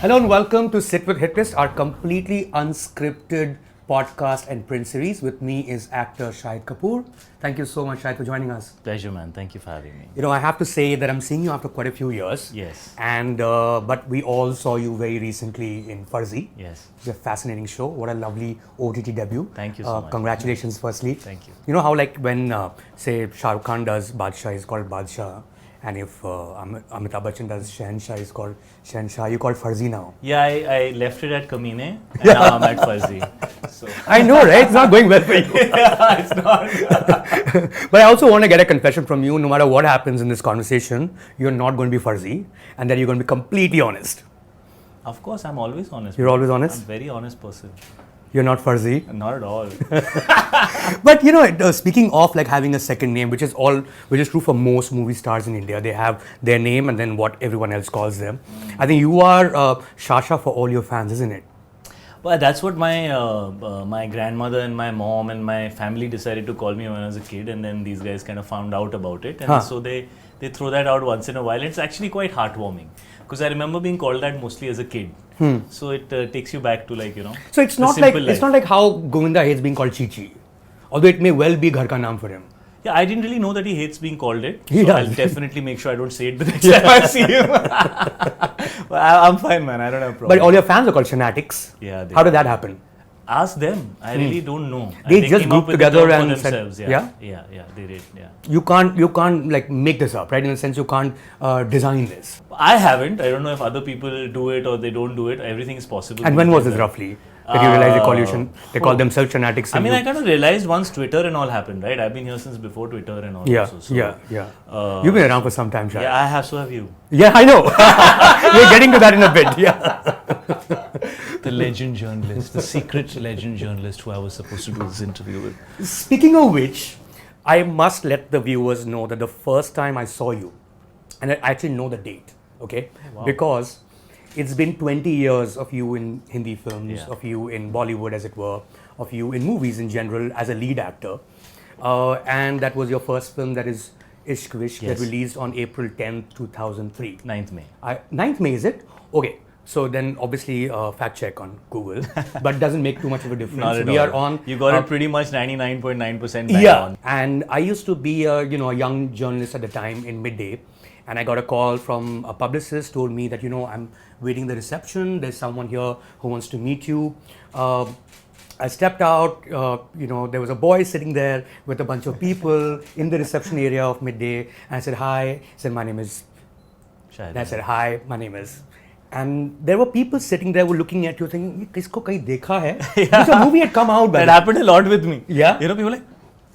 Hello and welcome to Sit with Hitlist, our completely unscripted podcast and print series. With me is actor Shahid Kapoor. Thank you so much, Shahid, for joining us. Pleasure, man. Thank you for having me. You know, I have to say that I'm seeing you after quite a few years. Yes. And but we all saw you very recently in Farzi. Yes. It's a fascinating show. What a lovely OTT debut. Thank you so much. Congratulations, firstly. Thank you. You know how like when say Shah Rukh Khan does Badshah, he's called Badshah. And if Amitabh Bachchan does Shahenshah, he's called Shahenshah. You call it Farzi now. Yeah, I left it at Kamine and now I'm at Farzi. So. I know, right? It's not going well for you. Yeah, it's not. But I also want to get a confession from you. No matter what happens in this conversation, you're not going to be Farzi, and that you're going to be completely honest. Of course, I'm always honest. You're always honest? I'm a very honest person. You're not Farzi? Not at all. But you know, speaking of like having a second name, which is true for most movie stars in India, they have their name and then what everyone else calls them. I think you are Shasha for all your fans, isn't it? Well, that's what my my grandmother and my mom and my family decided to call me when I was a kid, and then these guys kind of found out about it, and so they throw that out once in a while. It's actually quite heartwarming because I remember being called that mostly as a kid. So it takes you back to like, you know. So it's not like how Govinda hates being called Chichi, although it may well be Ghar Ka Naam for him. Yeah, I didn't really know that he hates being called it. He does. I'll definitely make sure I don't say it the next time I see him. But I'm fine, man. I don't have a problem. But all your fans are called Shanatics. Yeah. How did that happen? Ask them. I really don't know. They just came up grouped with the together term and for themselves. said, Yeah, they did. Yeah. You can't like make this up, right? In the sense you can't design this. I haven't. I don't know if other people do it or they don't do it. Everything is possible. And when was this roughly? That you realized they call themselves Shanatics. I mean, I kind of realized once Twitter and all happened, right? I've been here since before Twitter and all. Yeah, also, so, yeah. You've been around for some time, Shah. Yeah, I have. So have you. Yeah, I know. We're getting to that in a bit. Yeah. The legend journalist, the secret legend journalist who I was supposed to do this interview with. Speaking of which, I must let the viewers know that the first time I saw you, and I actually know the date, okay? Wow. Because it's been 20 years of you in Hindi films, of you in Bollywood as it were, of you in movies in general as a lead actor. And that was your first film, that is Ishq Vishk, that released on April 10th, 2003. 9th May. 9th May, is it? Okay. So then obviously fact check on Google, but doesn't make too much of a difference. Not at we all. are on. You got it pretty much 99.9% Yeah. And I used to be a young journalist at the time in Midday. And I got a call from a publicist, told me that, I'm waiting the reception. There's someone here who wants to meet you. I stepped out, there was a boy sitting there with a bunch of people in the reception area of Midday. And I said, hi. He said, my name is Shahid. And I said, hi, my name is. And there were people sitting there who were looking at you thinking, kisko kahin dekha hai? Because a movie had come out by that happened a lot with me. Yeah. You know, people like,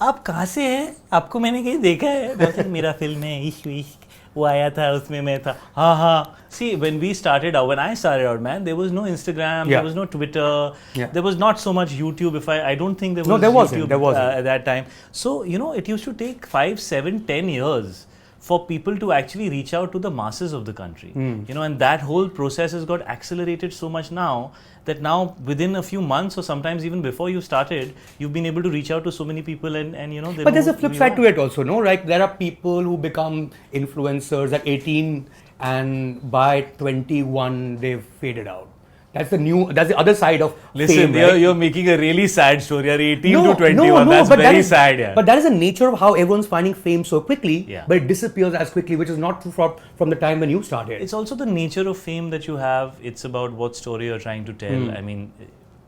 आप कहाँ से हैं? आपको मैंने कहीं देखा है? बहुत मेरा फिल्म है, इश्क विश्क. वो आया था, उसमें मैं था. हाँ. See, when I started out, man, there was no Instagram, there was no Twitter, there was not so much YouTube. I don't think there was YouTube at that time. So, it used to take 5, 7, 10 years for people to actually reach out to the masses of the country. And that whole process has got accelerated so much now that now within a few months or sometimes even before you started, you've been able to reach out to so many people and But there's a flip side to it also, no? Right? There are people who become influencers at 18 and by 21 they've faded out. That's the other side of Listen, fame, right? You're making a really sad story. You're 18 to 21. That's very sad, yeah. But that is the nature of how everyone's finding fame so quickly, Yeah. but it disappears as quickly, which is not true from the time when you started. It's also the nature of fame that you have. It's about what story you're trying to tell. I mean,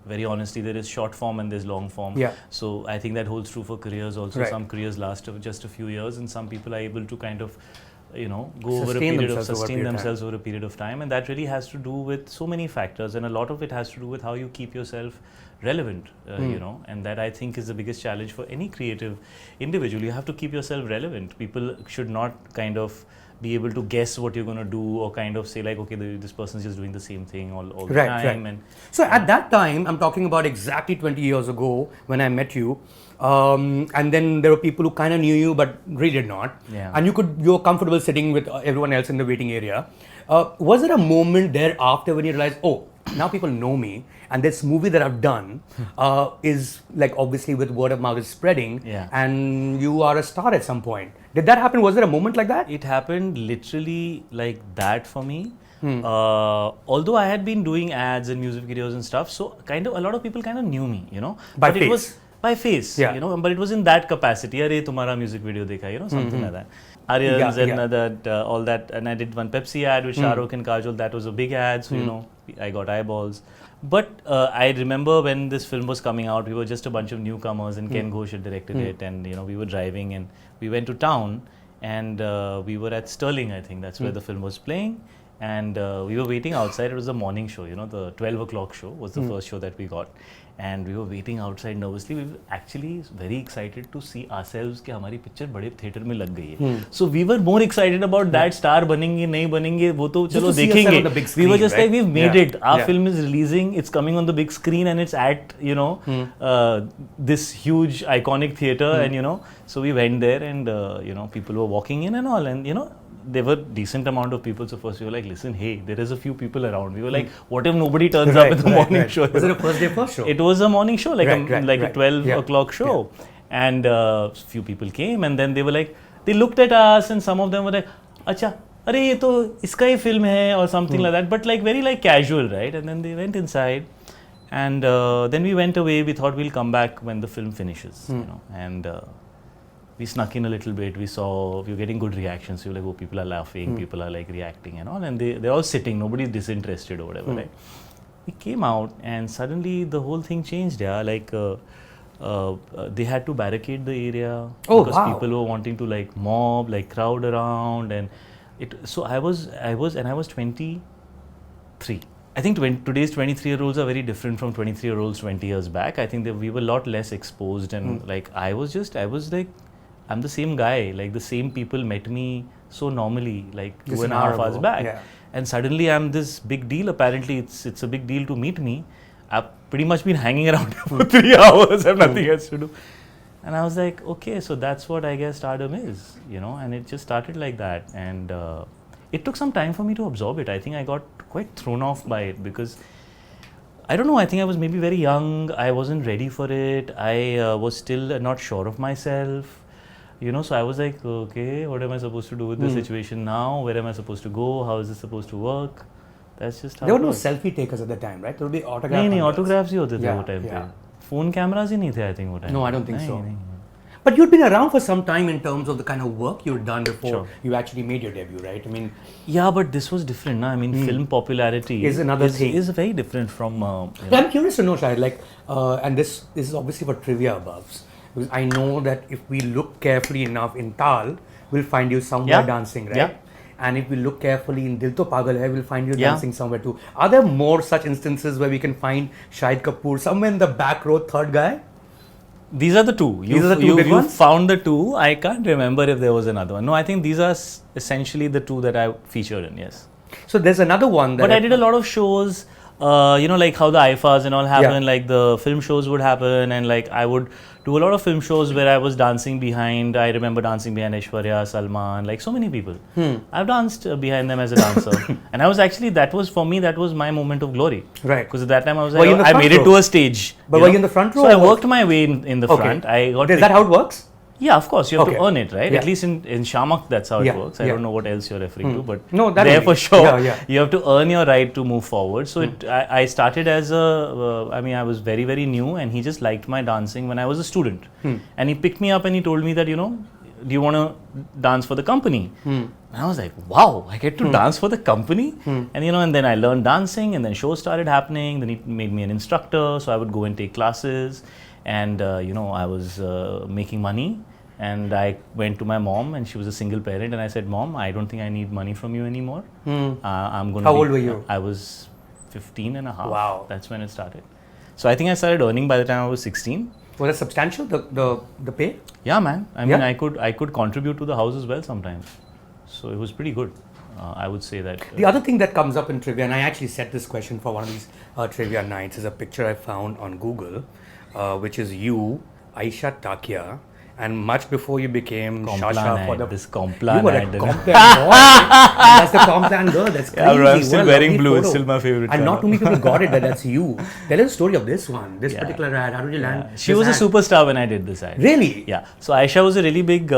very honestly, there is short form and there's long form. Yeah. So I think that holds true for careers also. Right. Some careers last just a few years and some people are able to kind of sustain themselves over a period of time, and that really has to do with so many factors, and a lot of it has to do with how you keep yourself relevant, and that I think is the biggest challenge for any creative individual. You have to keep yourself relevant. People should not kind of be able to guess what you're going to do or kind of say like, okay, this person's just doing the same thing all the time. Right. So at that time, I'm talking about exactly 20 years ago when I met you, and then there were people who kind of knew you but really did not. Yeah. And you were comfortable sitting with everyone else in the waiting area. Was there a moment thereafter when you realized, oh, now people know me, and this movie that I've done is like obviously with word of mouth is spreading, and you are a star at some point. Did that happen? Was there a moment like that? It happened literally like that for me. Although I had been doing ads and music videos and stuff, so kind of a lot of people kind of knew me, you know. By but face. It was by face, Yeah. you know, but it was in that capacity. Arey, tumhara music video dekha, you know, something like that. Aryans and all that, and I did one Pepsi ad with Shah Rukh and Kajol. That was a big ad, so you know, I got eyeballs. But I remember when this film was coming out, we were just a bunch of newcomers, and Ken Ghosh had directed it, and you know, we were driving, and we went to town, and we were at Sterling, I think that's where the film was playing, and we were waiting outside. It was a morning show, you know, the 12 o'clock show was the first show that we got, and we were waiting outside nervously. We were actually very excited to see ourselves कि हमारी picture बड़े theatre में लग गई है. So we were more excited about that. Star बनेंगे नहीं बनेंगे वो तो चलो देखेंगे. We were just like, we've made it. Our film is releasing. It's coming on the big screen, and it's at, you know, this huge iconic theatre, and you know, so we went there, and you know, people were walking in and all, and you know, there were decent amount of people. So first we were like, listen, hey, there is a few people around. We were like, what if nobody turns up in the morning show? Was it a first day first show? It was a morning show, like a 12 o'clock show. Yeah. And few people came, and then they were like, they looked at us, and some of them were like, acha, अरे ये तो इसका ही film है, or something like that, but like very like casual, right? And then they went inside, and then we went away. We thought we'll come back when the film finishes, you know, and we snuck in a little bit. We were getting good reactions. We were like, oh, people are laughing, people are like reacting and all, and they're all sitting, nobody's disinterested or whatever, right? We came out, and suddenly the whole thing changed, like they had to barricade the area because people were wanting to like mob, like crowd around, and so I was 23. I think today's 23-year-olds are very different from 23-year-olds 20 years back. I think that we were a lot less exposed, and like I was like, I'm the same guy, like the same people met me so normally, like 2.5 hours back, and suddenly I'm this big deal. Apparently it's a big deal to meet me. I've pretty much been hanging around for 3 hours, I have nothing else to do. And I was like, okay, so that's what I guess Stardom is, you know, and it just started like that. And it took some time for me to absorb it. I think I got quite thrown off by it because, I don't know, I think I was maybe very young. I wasn't ready for it. I was still not sure of myself, you know, so I was like, okay, what am I supposed to do with this situation now? Where am I supposed to go? How is this supposed to work? That's just how there were no selfie takers at the time, right? There would be autographs. नहीं, autographs ही होते थे वो time पे. Phone cameras ही नहीं थे, I think वो time. No, I don't think so. But you'd been around for some time in terms of the kind of work you'd done before you actually made your debut, right? I mean, yeah, but this was different, na? I mean, film popularity is another thing. Is very different from. I'm curious to know, Shahid, like, and this is obviously for trivia above, because I know that if we look carefully enough in Tal, we'll find you somewhere dancing, right? Yeah. And if we look carefully in Dil To Pagal Hai, we'll find you dancing somewhere too. Are there more such instances where we can find Shahid Kapoor somewhere in the back row, third guy? These are the two. These are the two big ones? You found the two. I can't remember if there was another one. No, I think these are essentially the two that I featured in, yes. So there's another one that... But I did a lot of shows, you know, like how the IFAs and all happen, like the film shows would happen, and like I would do a lot of film shows where I was dancing behind. I remember dancing behind Aishwarya, Salman, like so many people. I've danced behind them as a dancer. And I was actually, that was my moment of glory. Right. Because at that time I was like, I made it to a stage. But were you in the front row? So I worked my way in the front. Is that how it works? Yeah, of course. You have to earn it, right? At least in Shamak, that's how it works. I don't know what else you're referring to, but no, that there for sure, you have to earn your right to move forward. So I started as I was very, very new, and he just liked my dancing when I was a student. And he picked me up and he told me that, you know, do you want to dance for the company? And I was like, wow, I get to dance for the company? And, you know, and then I learned dancing, and then shows started happening. Then he made me an instructor, so I would go and take classes. And, you know, I was making money. And I went to my mom, and she was a single parent, and I said, Mom, I don't think I need money from you anymore. I'm going to How old were you? I was 15 and a half. Wow. That's when it started. So I think I started earning by the time I was 16. Was it substantial, the pay? Yeah, man. I mean, I could contribute to the house as well sometimes. So it was pretty good. I would say that. The other thing that comes up in trivia, and I actually set this question for one of these trivia nights, is a picture I found on Google, which is you, Aisha Takia, and much before you became Complan Shasha for ad, the this Complan you were ad. a Complan boy. That's the Complan girl. That's crazy. Yeah, bro, I'm still What a wearing lovely blue. It's photo. still my favorite And not color. too many people got it that that's you. Tell us the story of this one, this Yeah. particular ad. How did you land? She this was a ad? superstar when I did this ad. Really? Yeah. So Aisha was a really big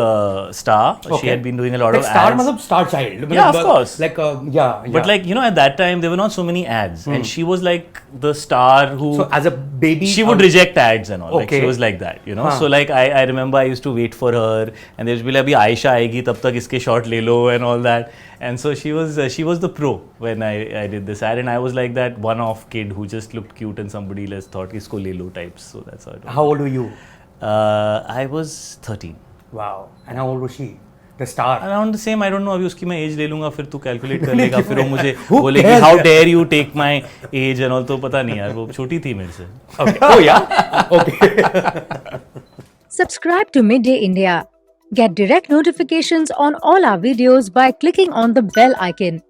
star. She Okay. had been doing a lot like of star, ads. matlab star child. Yeah, of course. Like yeah. But like, you know, at that time there were not so many ads, and she was like the star who. so as a baby, she would reject ads and all. Like she Okay. was like that, you know. So like I remember I used to wait for her, and there would be like, "Abhi Aisha aayegi, tab tak iske shot le lo," and all that. And so she was the pro when I did this ad, and I was like that one-off kid who just looked cute, and somebody else thought isko le lo types. So that's how it was. How old were you? I was 13. Wow. And how old was she? The star. Around the same I don't know अभी उसकी मैं as ले लूंगा फिर तू calculate कर लेगा फिर वो मुझे Who बोलेगी cares? How dare you take my age and all तो पता नहीं यार वो छोटी थी मेरे से Okay. Oh yeah. Okay. Subscribe to Midday India. Get direct notifications on all our videos by clicking on the bell icon.